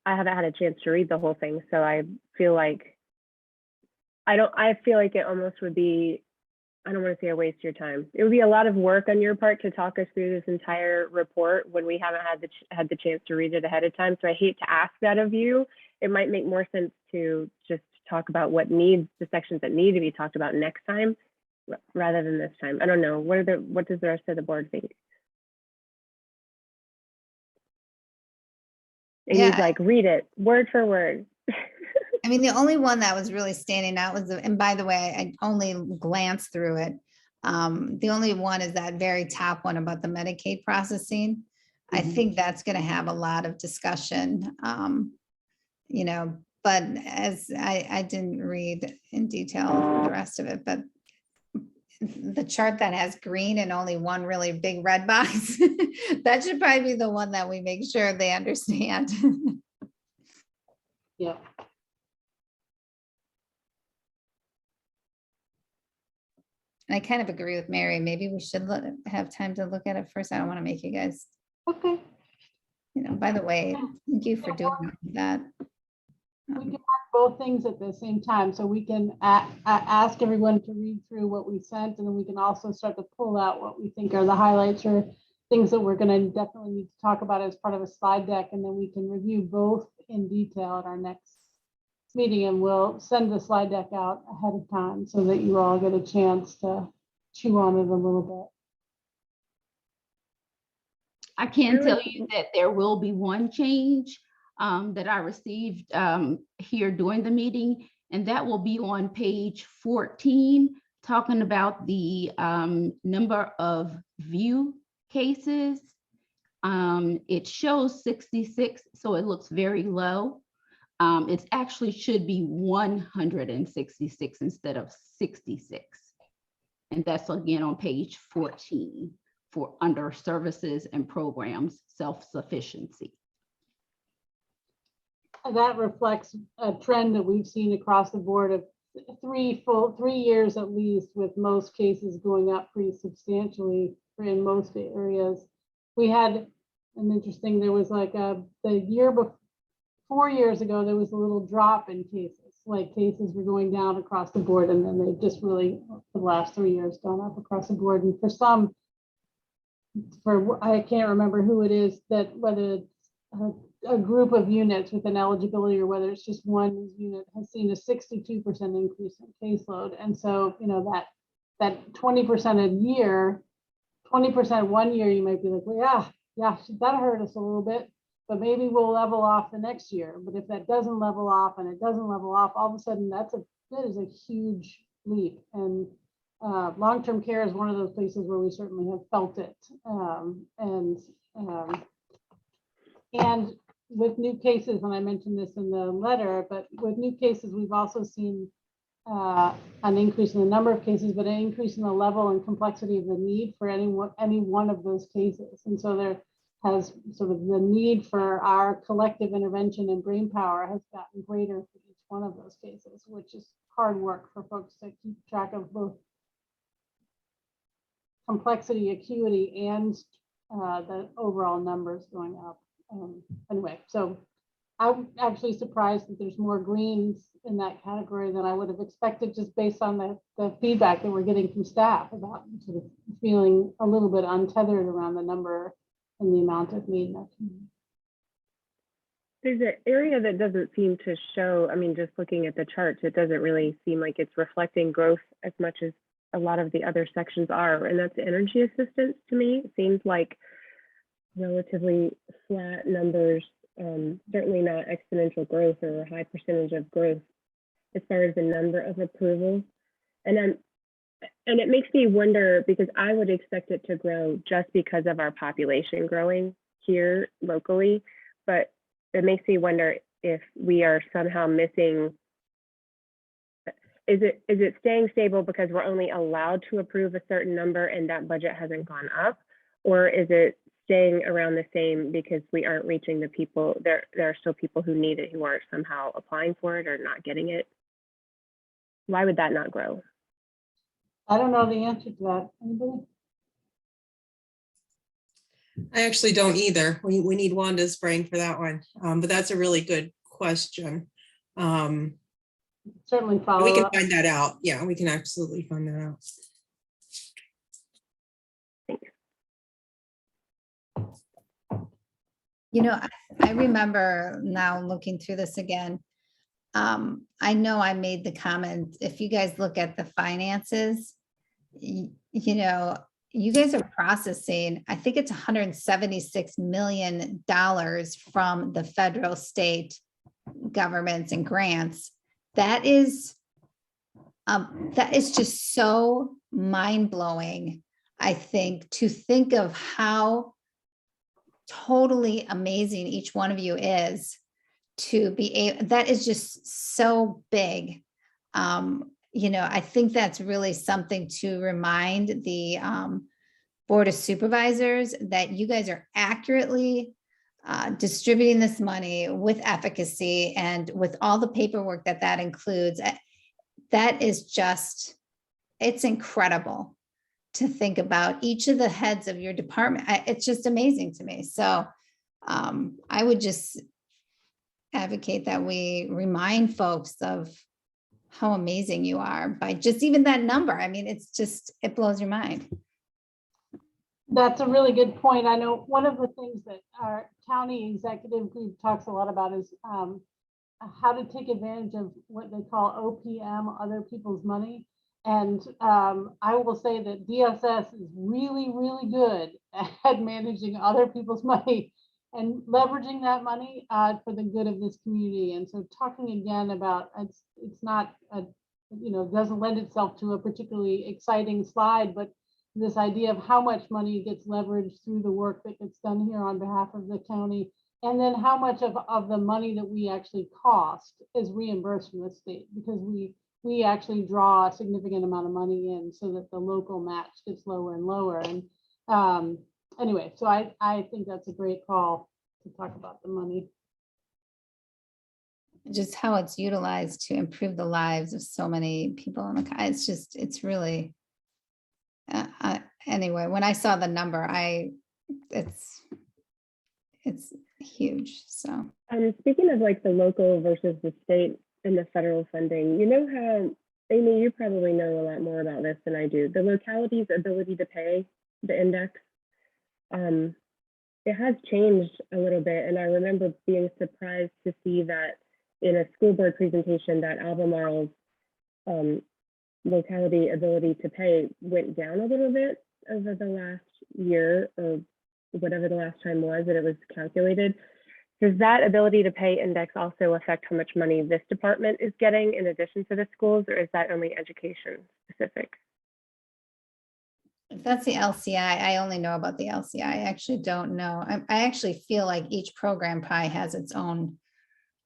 haven't had a chance to read the whole thing, so I feel like it almost would be, I don't want to say a waste of your time. It would be a lot of work on your part to talk us through this entire report when we haven't had the chance to read it ahead of time. So I hate to ask that of you. It might make more sense to just talk about the sections that need to be talked about next time rather than this time. I don't know. What does the rest of the board think? And he's like, read it word for word. I mean, the only one that was really standing out was, and by the way, I only glanced through it. The only one is that very top one about the Medicaid processing. I think that's going to have a lot of discussion, you know, but as I didn't read in detail the rest of it, but the chart that has green and only one really big red box, that should probably be the one that we make sure they understand. Yeah. I kind of agree with Mary. Maybe we should have time to look at it first. I don't want to make you guys, Okay. you know, by the way, thank you for doing that. We can mark both things at the same time, so we can ask everyone to read through what we sent, and then we can also start to pull out what we think are the highlights or things that we're going to definitely need to talk about as part of a slide deck, and then we can review both in detail at our next meeting, and we'll send the slide deck out ahead of time so that you all get a chance to chew on it a little bit. I can tell you that there will be one change that I received here during the meeting, and that will be on page 14, talking about the number of view cases. It shows 66, so it looks very low. It actually should be 166 instead of 66. And that's again on page 14 for under services and programs, self-sufficiency. That reflects a trend that we've seen across the board of 3 years at least, with most cases going up pretty substantially in most areas. We had an interesting, there was like the year before, 4 years ago, there was a little drop in cases, like cases were going down across the board, and then they just really, for the last 3 years, gone up across the board. And I can't remember who it is, that whether it's a group of units with an eligibility or whether it's just one unit, has seen a 62% increase in caseload. And so, you know, that 20% a year 20% one year, you might be like, well, yeah, that hurt us a little bit, but maybe we'll level off the next year. But if that doesn't level off and it doesn't level off, all of a sudden that is a huge leap. And long-term care is one of those places where we certainly have felt it. And with new cases, and I mentioned this in the letter, but with new cases, we've also seen an increase in the number of cases, but an increase in the level and complexity of the need for any one of those cases. And so there has sort of the need for our collective intervention and brain power has gotten greater for each one of those cases, which is hard work for folks to keep track of both complexity, acuity, and the overall numbers going up. Anyway, so I'm actually surprised that there's more greens in that category than I would have expected, just based on the feedback that we're getting from staff about sort of feeling a little bit untethered around the number and the amount of need in that community. There's an area that doesn't seem to show, I mean, just looking at the charts, it doesn't really seem like it's reflecting growth as much as a lot of the other sections are, and that's energy assistance to me. It seems like relatively flat numbers, certainly not exponential growth or a high percentage of growth as far as the number of approvals. And it makes me wonder, because I would expect it to grow just because of our population growing here locally, but it makes me wonder if we are somehow missing. Is it staying stable because we're only allowed to approve a certain number and that budget hasn't gone up? Or is it staying around the same because we aren't reaching the people? There are still people who need it who aren't somehow applying for it or not getting it. Why would that not grow? I don't know the answer to that. Anybody? I actually don't either. We need Wanda's brain for that one. But that's a really good question. Certainly follow We can up. find that out. Yeah, we can absolutely find that out. You know, I remember now looking through this again. I know I made the comment, if you guys look at the finances, you know, you guys are processing, I think it's $176 million from the federal, state governments and grants. That is just so mind-blowing, I think, to think of how totally amazing each one of you is to be able, that is just so big. You know, I think that's really something to remind the Board of Supervisors that you guys are accurately distributing this money with efficacy and with all the paperwork that includes. That is just, it's incredible to think about each of the heads of your department. It's just amazing to me. So I would just advocate that we remind folks of how amazing you are by just even that number. I mean, it's just, it blows your mind. That's a really good point. I know one of the things that our county executive group talks a lot about is how to take advantage of what they call OPM, other people's money. And I will say that DSS is really, really good at managing other people's money and leveraging that money for the good of this community. And so talking again about, it's not, doesn't lend itself to a particularly exciting slide, but this idea of how much money gets leveraged through the work that gets done here on behalf of the county, and then how much of the money that we actually cost is reimbursed from the state, because we actually draw a significant amount of money in so that the local match gets lower and lower. And anyway, so I think that's a great call to talk about the money. Just how it's utilized to improve the lives of so many people in the, it's just, it's really, anyway, when I saw the number, it's huge. So speaking of like the local versus the state and the federal funding, you know how, Amy, you probably know a lot more about this than I do. The locality's ability to pay, the index, it has changed a little bit. And I remember being surprised to see that in a school board presentation that Albemarle's locality ability to pay went down a little bit over the last year or whatever the last time was that it was calculated. Does that ability to pay index also affect how much money this department is getting in addition to the schools, or is that only education specific? If that's the LCI, I only know about the LCI. I actually don't know. I actually feel like each program probably has its own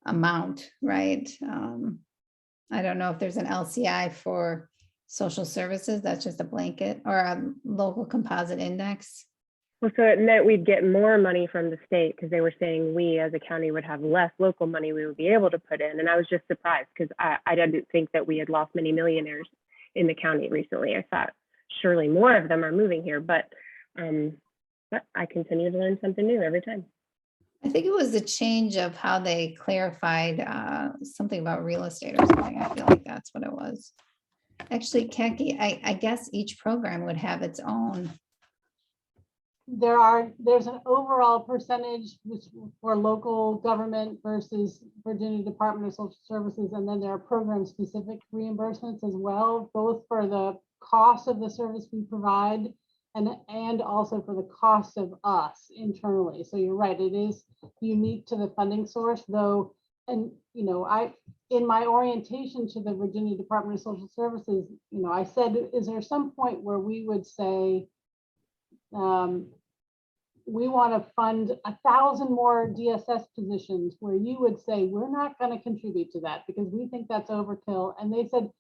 amount, right? I don't know if there's an LCI for social services. That's just a blanket, or a local composite index. Well, so it meant we'd get more money from the state because they were saying we as a county would have less local money we would be able to put in. And I was just surprised because I didn't think that we had lost many millionaires in the county recently. I thought surely more of them are moving here, but I continue to learn something new every time. I think it was the change of how they clarified something about real estate or something. I feel like that's what it was. Actually, Kaki, I guess each program would have its own. There's an overall percentage for local government versus Virginia Department of Social Services, and then there are program specific reimbursements as well, both for the cost of the service we provide and also for the cost of us internally. So you're right, it is unique to the funding source, though. And in my orientation to the Virginia Department of Social Services, I said, is there some point where we would say, we want to fund 1,000 more DSS positions, where you would say, we're not going to contribute to that because we think that's overkill. And they said,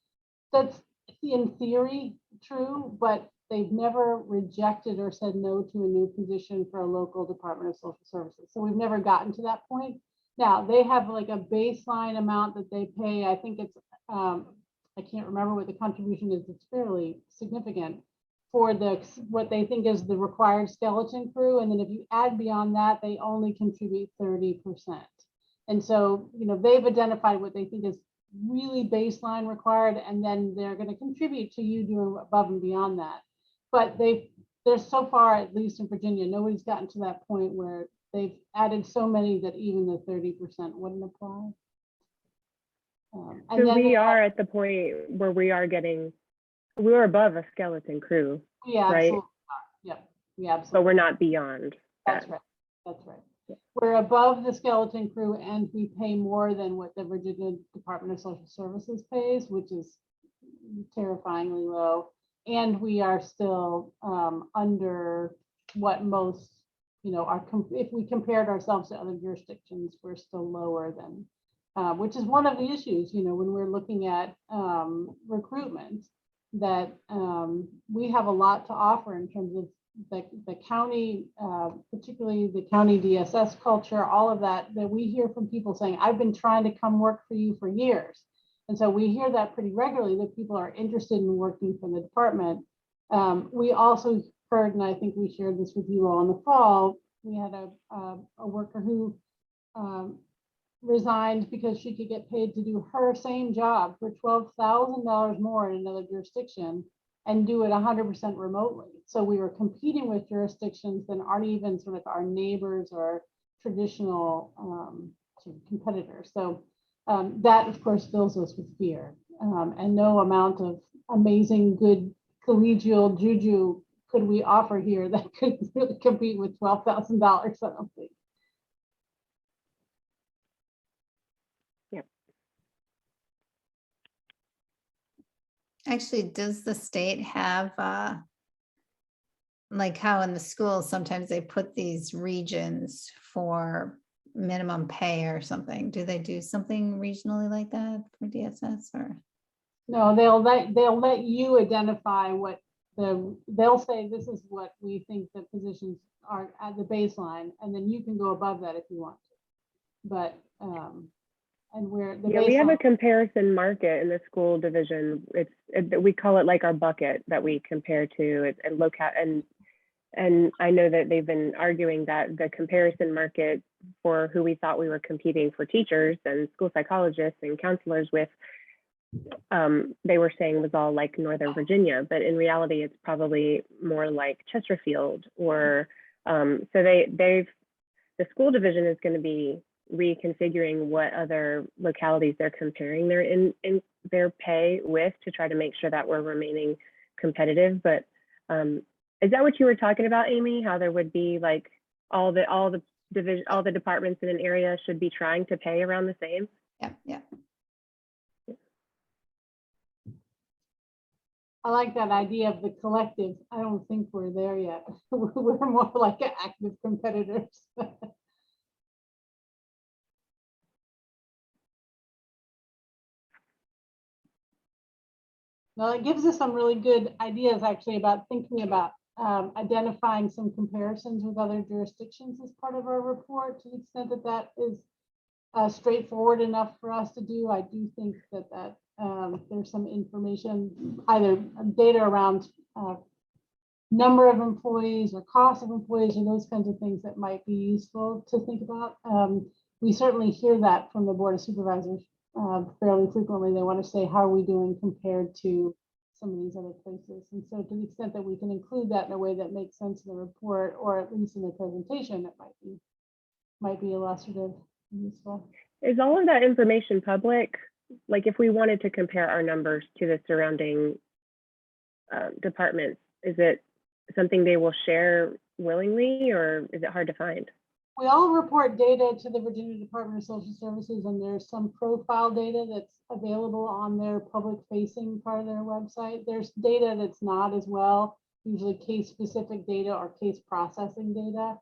that's in theory true, but they've never rejected or said no to a new position for a local Department of Social Services. So we've never gotten to that point. Now they have like a baseline amount that they pay. I think it's, I can't remember what the contribution is. It's fairly significant for what they think is the required skeleton crew. And then if you add beyond that, they only contribute 30%. And so, they've identified what they think is really baseline required, and then they're going to contribute to you doing above and beyond that. But there's so far, at least in Virginia, nobody's gotten to that point where they've added so many that even the 30% wouldn't apply. So we are at the point where we're above a skeleton crew, yeah, right? Yeah, absolutely. But we're not beyond that. That's right. That's right. Yeah. We're above the skeleton crew, and we pay more than what the Virginia Department of Social Services pays, which is terrifyingly low. And we are still under what most, if we compared ourselves to other jurisdictions, we're still lower than, which is one of the issues, when we're looking at recruitment, that we have a lot to offer in terms of the county, particularly the county DSS culture, all of that we hear from people saying, I've been trying to come work for you for years. And so we hear that pretty regularly, that people are interested in working for the department. We also heard, and I think we shared this with you all in the fall, we had a worker who resigned because she could get paid to do her same job for $12,000 more in another jurisdiction and do it 100% remotely. So we were competing with jurisdictions that aren't even sort of our neighbors or traditional sort of competitors. So that, of course, fills us with fear. And no amount of amazing, good collegial juju could we offer here that could really compete with $12,000, I don't think. Actually, does the state have, like how in the schools, sometimes they put these regions for minimum pay or something? Do they do something regionally like that for DSS or? No, they'll let you identify what they'll say, this is what we think the positions are at the baseline, and then you can go above that if you want to. But and we have a comparison market in the school division. We call it like our bucket that we compare to and look at, and I know that they've been arguing that the comparison market for who we thought we were competing for teachers and school psychologists and counselors with, they were saying was all like Northern Virginia, but in reality, it's probably more like Chesterfield or so the school division is going to be reconfiguring what other localities they're comparing their pay with to try to make sure that we're remaining competitive. But Is that what you were talking about, Amy? How there would be like all the departments in an area should be trying to pay around the same? Yeah, yeah. I like that idea of the collective. I don't think we're there yet. We're more like active competitors. Well, it gives us some really good ideas actually about thinking about identifying some comparisons with other jurisdictions as part of our report, to the extent that that is straightforward enough for us to do. I do think that there's some information, either data around number of employees or cost of employees or those kinds of things that might be useful to think about. We certainly hear that from the Board of Supervisors fairly frequently. They want to say, how are we doing compared to some of these other places? And so to the extent that we can include that in a way that makes sense in the report, or at least in the presentation, that might be illustrative and useful. Is all of that information public? Like if we wanted to compare our numbers to the surrounding departments, is it something they will share willingly, or is it hard to find? We all report data to the Virginia Department of Social Services, and there's some profile data that's available on their public facing part of their website. There's data that's not as well, usually case specific data or case processing data.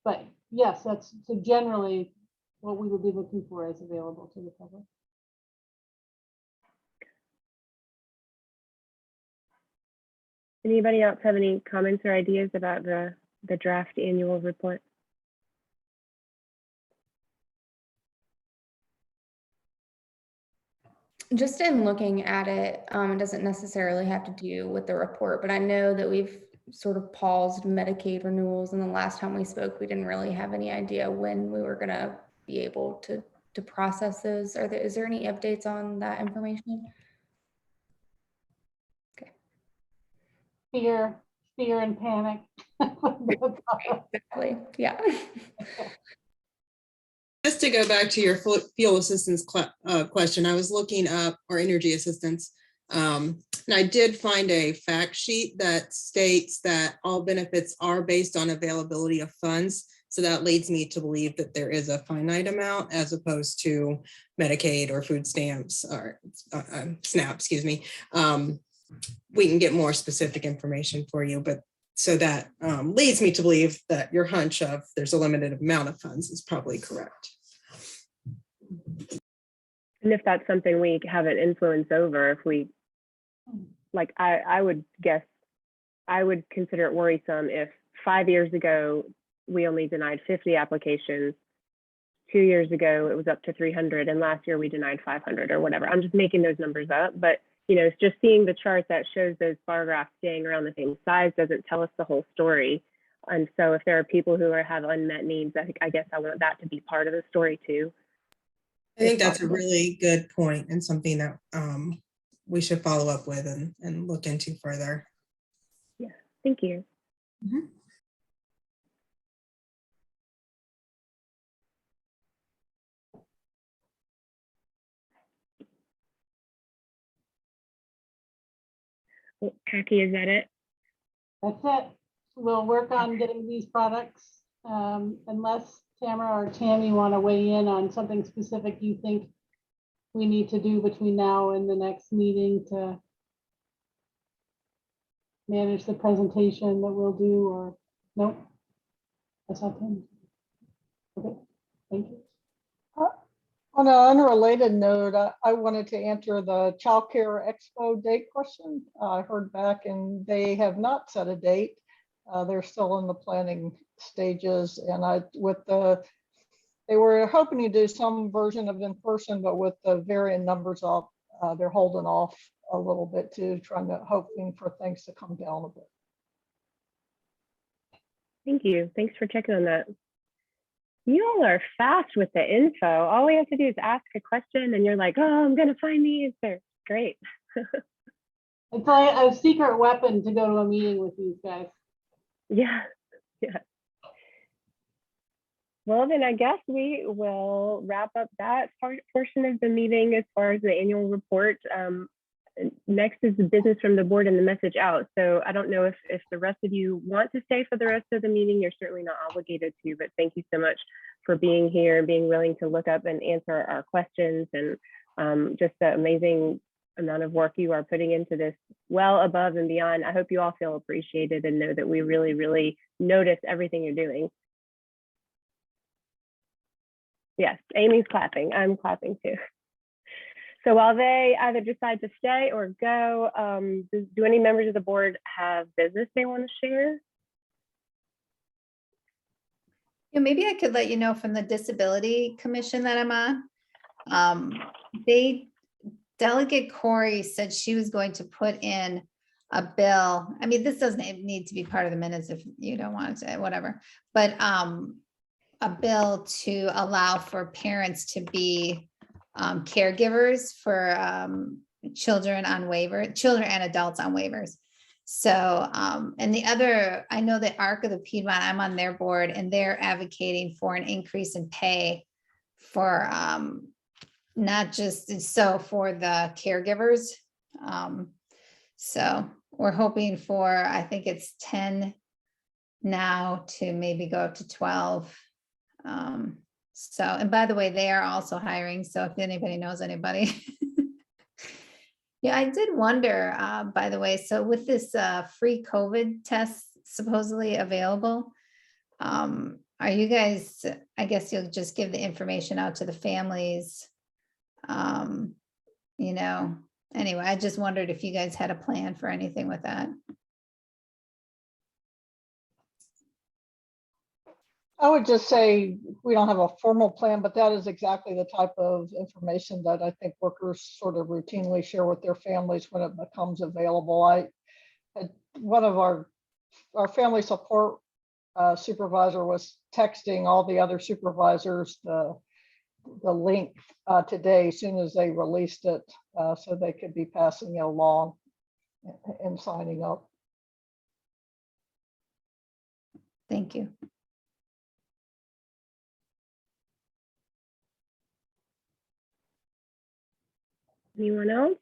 But yes, that's so generally what we would be looking for is available to the public. Anybody else have any comments or ideas about the draft annual report? Just in looking at it, it doesn't necessarily have to do with the report, but I know that we've sort of paused Medicaid renewals, and the last time we spoke, we didn't really have any idea when we were gonna be able to process those. Is there any updates on that information? Okay. Fear and panic. Exactly. Yeah. Just to go back to your fuel assistance question, I was looking up, or energy assistance, and I did find a fact sheet that states that all benefits are based on availability of funds. So that leads me to believe that there is a finite amount, as opposed to Medicaid or food stamps or SNAP, excuse me. We can get more specific information for you, but so that leads me to believe that your hunch of there's a limited amount of funds is probably correct. And if that's something we have an influence over, if we, like, I would guess, I would consider it worrisome if 5 years ago, we only denied 50 applications. 2 years ago, it was up to 300, and last year we denied 500 or whatever. I'm just making those numbers up, but you know, it's just seeing the chart that shows those bar graphs staying around the same size doesn't tell us the whole story. And so if there are people who have unmet needs, I guess I want that to be part of the story too. I think that's a really good point, and something that we should follow up with and look into further. Yeah, thank you. Mm-hmm. Well, Jackie, is that it? That's it. We'll work on getting these products, unless Tamara or Tammy want to weigh in on something specific you think we need to do between now and the next meeting to manage the presentation that we'll do, or nope. That's not Tammy. Okay, thank you. On an unrelated note, I wanted to answer the Child Care Expo date question. I heard back and they have not set a date. They're still in the planning stages, and they were hoping to do some version of in person, but with the varying numbers up, they're holding off a little bit too, hoping for things to come down a bit. Thank you. Thanks for checking on that. You all are fast with the info. All we have to do is ask a question and you're like, oh, I'm going to find the answer. Great. It's like a secret weapon to go to a meeting with these guys. Yeah. Yeah. Well, then I guess we will wrap up that portion of the meeting as far as the annual report. next is the business from the board and the message out. So I don't know if the rest of you want to stay for the rest of the meeting. You're certainly not obligated to, but thank you so much for being here and being willing to look up and answer our questions, and just the amazing amount of work you are putting into this, well above and beyond. I hope you all feel appreciated and know that we really, really notice everything you're doing. Yes, Amy's clapping. I'm clapping too. So while they either decide to stay or go, do any members of the board have business they want to share? Yeah, maybe I could let you know from the Disability Commission that I'm on. Delegate Corey said she was going to put in a bill. I mean, this doesn't need to be part of the minutes if you don't want to, whatever, but a bill to allow for parents to be caregivers for children and adults on waivers. So, and the other, I know that Arc of the Piedmont, I'm on their board, and they're advocating for an increase in pay for not just so for the caregivers. So we're hoping for, I think it's 10 now to maybe go up to 12. So, and by the way, they are also hiring. So if anybody knows anybody. Yeah, I did wonder, by the way, so with this free COVID test supposedly available, are you guys, I guess you'll just give the information out to the families. You know, anyway, I just wondered if you guys had a plan for anything with that. I would just say we don't have a formal plan, but that is exactly the type of information that I think workers sort of routinely share with their families when it becomes available. One of our family support supervisor was texting all the other supervisors the link today as soon as they released it, so they could be passing it along and signing up. Thank you. Anyone else?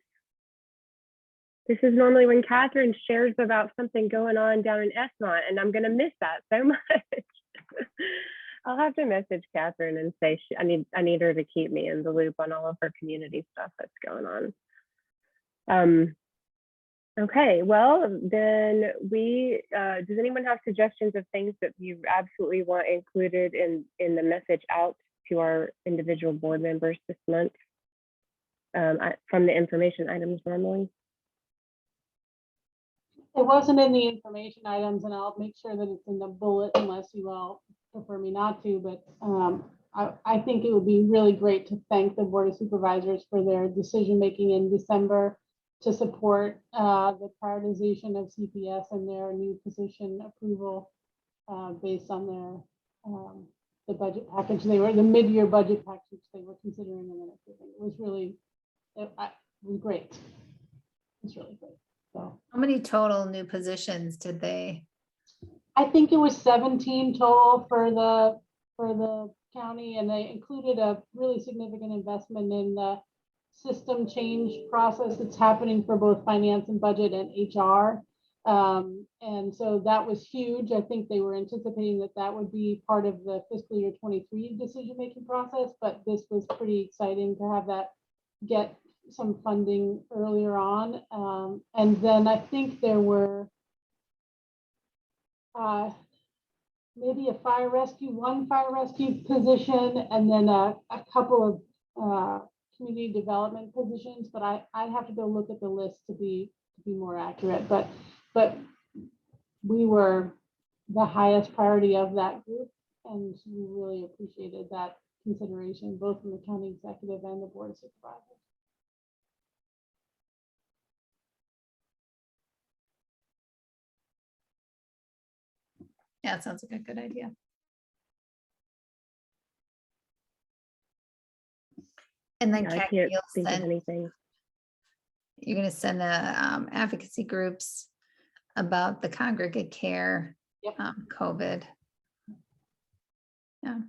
This is normally when Catherine shares about something going on down in Esmont, and I'm going to miss that so much. I'll have to message Catherine and say I need her to keep me in the loop on all of her community stuff that's going on. Okay, well then does anyone have suggestions of things that you absolutely want included in the message out to our individual board members this month? From the information items normally? It wasn't in the information items, and I'll make sure that it's in the bullet unless you all prefer me not to, but I think it would be really great to thank the Board of Supervisors for their decision-making in December to support the prioritization of CPS and their new position approval based on their the budget package the mid-year budget package they were considering, and everything. It was really it was great. It's really great. So How many total new positions did they? I think it was 17 total for the county, and they included a really significant investment in the system change process that's happening for both finance and budget and HR. And so that was huge. I think they were anticipating that would be part of the fiscal year 23 decision-making process, but this was pretty exciting to have that get some funding earlier on. And then I think there were maybe one fire rescue position, and then a couple of community development positions, but I'd have to go look at the list to be more accurate. But we were the highest priority of that group, and we really appreciated that consideration, both from the county executive and the Board of Supervisors. Yeah, it sounds like a good idea. And then Yeah, I Kat, can't you'll think of send, anything. you're going to send the advocacy groups about the congregate care, Yep. COVID. Yeah.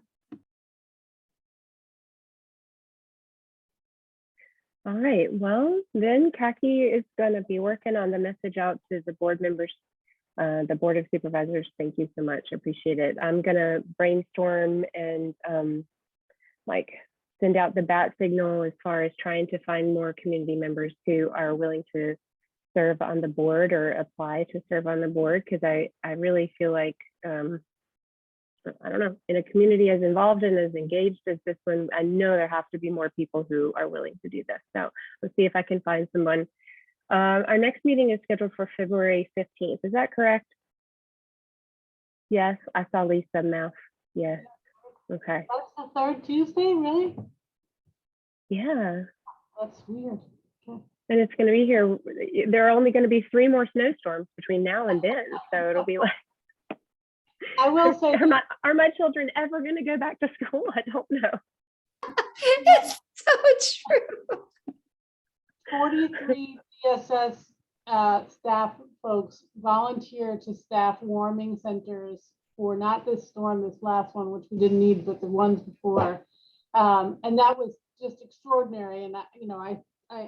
All right, well, then Kaki is going to be working on the message out to the board members, the Board of Supervisors. Thank you so much. Appreciate it. I'm going to brainstorm and like send out the bat signal as far as trying to find more community members who are willing to serve on the board or apply to serve on the board, because I really feel like I don't know, in a community as involved and as engaged as this one, I know there have to be more people who are willing to do this. So let's see if I can find someone. Our next meeting is scheduled for February 15th. Is that correct? Yes, I saw Lisa mouth. Yes. Okay. That's the third Tuesday, really? Yeah. That's weird. Okay. And it's going to be here. There are only going to be 3 more snowstorms between now and then. So it'll be like, I will say, are my children ever going to go back to school? I don't know. It's so true. 43 DSS staff folks volunteer to staff warming centers for not this storm, this last one, which we didn't need, but the ones before. And that was just extraordinary. And I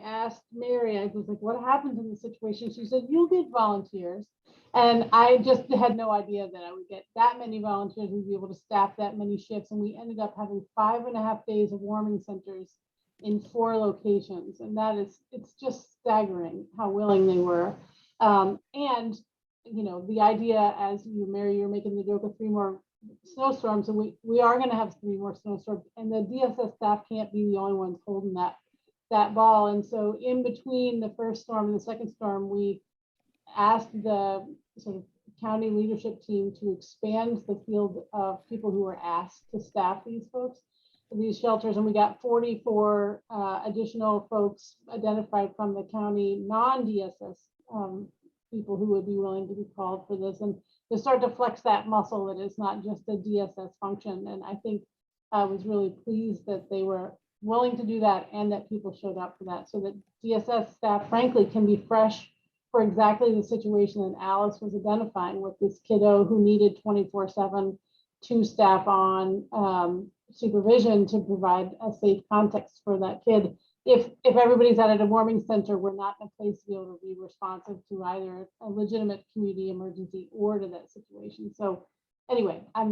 asked Mary, I was like, what happens in this situation? She said, you'll get volunteers. And I just had no idea that I would get that many volunteers, we'd be able to staff that many shifts. And we ended up having 5.5 days of warming centers in 4 locations. And it's just staggering how willing they were. And, the idea, as you, Mary, you're making the joke of 3 more snowstorms, and we are going to have 3 more snowstorms, and the DSS staff can't be the only ones holding that ball. And so in between the first storm and the second storm, we asked the sort of county leadership team to expand the field of people who were asked to staff these folks, these shelters. And we got 44 additional folks identified from the county non-DSS people who would be willing to be called for this, and to start to flex that muscle that is not just a DSS function. And I think I was really pleased that they were willing to do that and that people showed up for that, so that DSS staff, frankly, can be fresh for exactly the situation that Alice was identifying with this kiddo who needed 24/7 2 staff on supervision to provide a safe context for that kid. If everybody's out at a warming center, we're not in a place to be able to be responsive to either a legitimate community emergency or to that situation. So anyway, I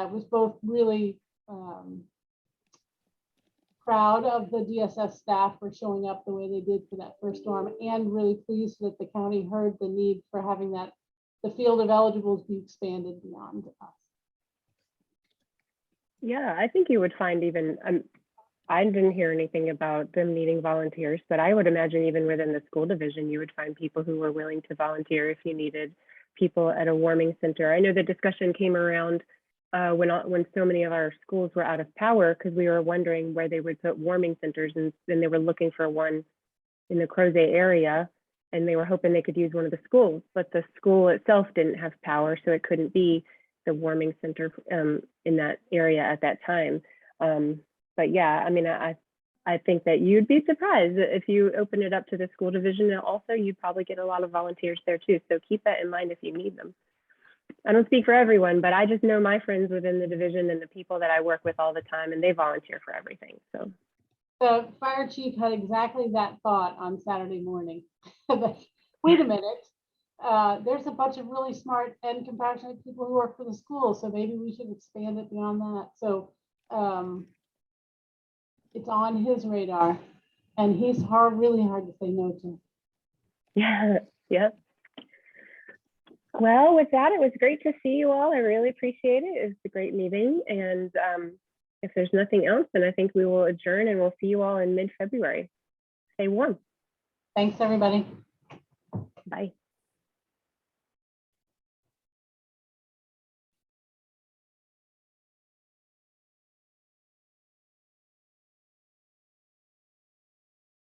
was both really proud of the DSS staff for showing up the way they did for that first storm, and really pleased that the county heard the need for having the field of eligibles be expanded beyond us. Yeah, I think you would find even, I didn't hear anything about them needing volunteers, but I would imagine even within the school division, you would find people who were willing to volunteer if you needed people at a warming center. I know the discussion came around when so many of our schools were out of power, because we were wondering where they would put warming centers, and then they were looking for one in the Crozet area, and they were hoping they could use one of the schools, but the school itself didn't have power, so it couldn't be the warming center in that area at that time. But yeah, I mean, I think that you'd be surprised if you open it up to the school division, and also you'd probably get a lot of volunteers there too. So keep that in mind if you need them. I don't speak for everyone, but I just know my friends within the division and the people that I work with all the time, and they volunteer for everything. So the fire chief had exactly that thought on Saturday morning. Wait a minute, there's a bunch of really smart and compassionate people who work for the school, so maybe we should expand it beyond that. So it's on his radar, and he's really hard to say no to. Yeah. Well, with that, it was great to see you all. I really appreciate it. It was a great meeting. And if there's nothing else, then I think we will adjourn, and we'll see you all in mid-February. Stay warm. Thanks, everybody.